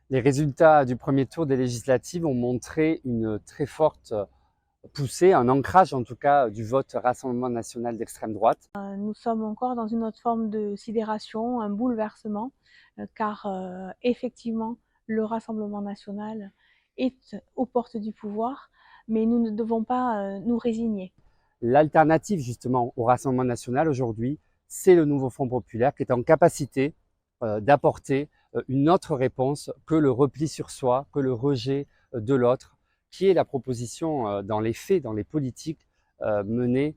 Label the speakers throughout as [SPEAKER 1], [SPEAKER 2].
[SPEAKER 1] Les résultats du premier tour des législatives ont montré une très forte poussée, un ancrage en tout cas du vote Rassemblement national d'extrême droite.
[SPEAKER 2] Nous sommes encore dans une autre forme de sidération, un bouleversement, car effectivement, le Rassemblement national est aux portes du pouvoir, mais nous ne devons pas nous résigner.
[SPEAKER 1] L'alternative justement au Rassemblement national aujourd'hui, c'est le nouveau Front populaire qui est en capacité d'apporter une autre réponse que le repli sur soi, que le rejet de l'autre, qui est la proposition dans les faits, dans les politiques menées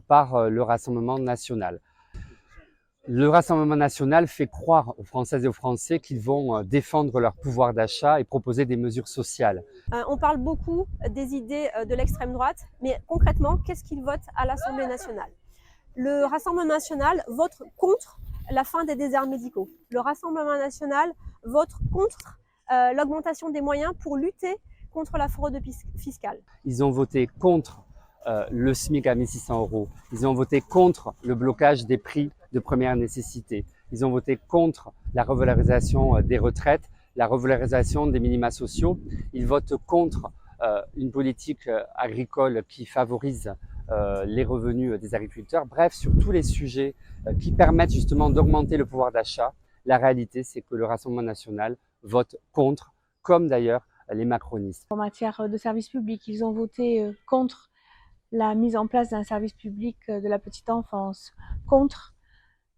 [SPEAKER 1] par le Rassemblement national. Le Rassemblement national fait croire aux Françaises et aux Français qu'ils vont défendre leur pouvoir d'achat et proposer des mesures sociales.
[SPEAKER 3] On parle beaucoup des idées de l'extrême droite, mais concrètement, qu'est-ce qu'ils votent à l'Assemblée nationale? Le Rassemblement national vote contre la fin des déserts médicaux. Le Rassemblement national vote contre l'augmentation des moyens pour lutter contre la fraude fiscale.
[SPEAKER 1] Ils ont voté contre le SMIC à 1 600 €. Ils ont voté contre le blocage des prix de première nécessité. Ils ont voté contre la revalorisation des retraites, la revalorisation des minima sociaux. Ils votent contre une politique agricole qui favorise les revenus des agriculteurs. Bref, sur tous les sujets qui permettent justement d'augmenter le pouvoir d'achat, la réalité, c'est que le Rassemblement national vote contre, comme d'ailleurs les macronistes.
[SPEAKER 2] En matière de services publics, ils ont voté contre la mise en place d'un service public de la petite enfance, contre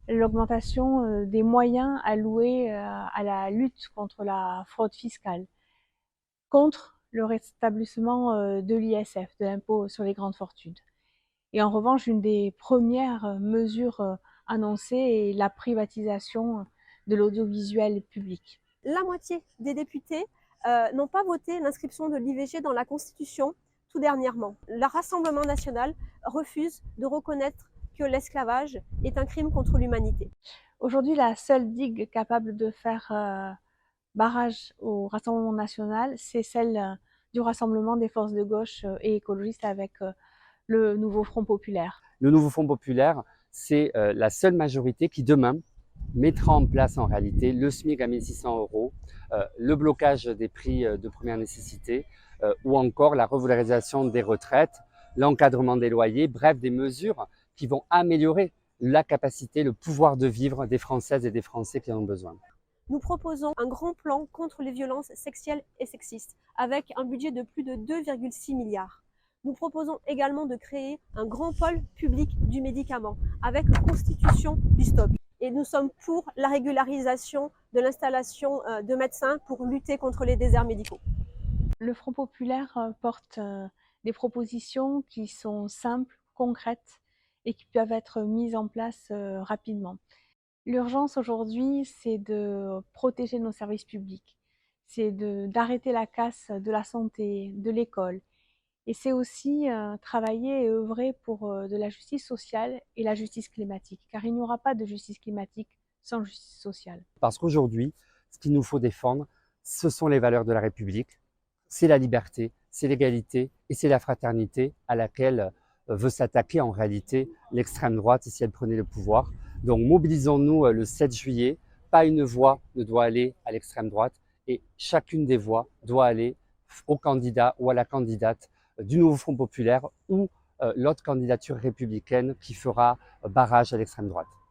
[SPEAKER 2] l'augmentation des moyens alloués à la lutte contre la fraude fiscale, contre le rétablissement de l'ISF, de l'impôt sur les grandes fortunes. Et en revanche, une des premières mesures annoncées est la privatisation de l'audiovisuel public.
[SPEAKER 3] La moitié des députés n'ont pas voté l'inscription de l'IVG dans la Constitution tout dernièrement. Le Rassemblement national refuse de reconnaître que l'esclavage est un crime contre l'humanité.
[SPEAKER 2] Aujourd'hui, la seule digue capable de faire barrage au Rassemblement national, c'est celle du rassemblement des forces de gauche et écologistes avec le nouveau Front populaire.
[SPEAKER 1] Le nouveau Front populaire, c'est la seule majorité qui demain mettra en place en réalité le SMIC à 1 600 €, le blocage des prix de première nécessité ou encore la revalorisation des retraites, l'encadrement des loyers, bref, des mesures qui vont améliorer la capacité, le pouvoir de vivre des Françaises et des Français qui en ont besoin.
[SPEAKER 3] Nous proposons un grand plan contre les violences sexuelles et sexistes, avec un budget de plus de 2,6 milliards. Nous proposons également de créer un grand pôle public du médicament, avec la constitution du stock. Et nous sommes pour la régularisation de l'installation de médecins pour lutter contre les déserts médicaux.
[SPEAKER 2] Le Front populaire porte des propositions qui sont simples, concrètes et qui peuvent être mises en place rapidement. L'urgence aujourd'hui, c'est de protéger nos services publics, c'est d'arrêter la casse de la santé, de l'école. Et c'est aussi travailler et œuvrer pour de la justice sociale et la justice climatique, car il n'y aura pas de justice climatique sans justice sociale.
[SPEAKER 1] Parce qu'aujourd'hui, ce qu'il nous faut défendre, ce sont les valeurs de la République, c'est la liberté, c'est l'égalité et c'est la fraternité à laquelle veut s'attaquer en réalité l'extrême droite si elle prenait le pouvoir. Donc mobilisons-nous le 7 juillet, pas une voix ne doit aller à l'extrême droite et chacune des voix doit aller au candidat ou à la candidate du nouveau Front populaire ou l'autre candidature républicaine qui fera barrage à l'extrême droite.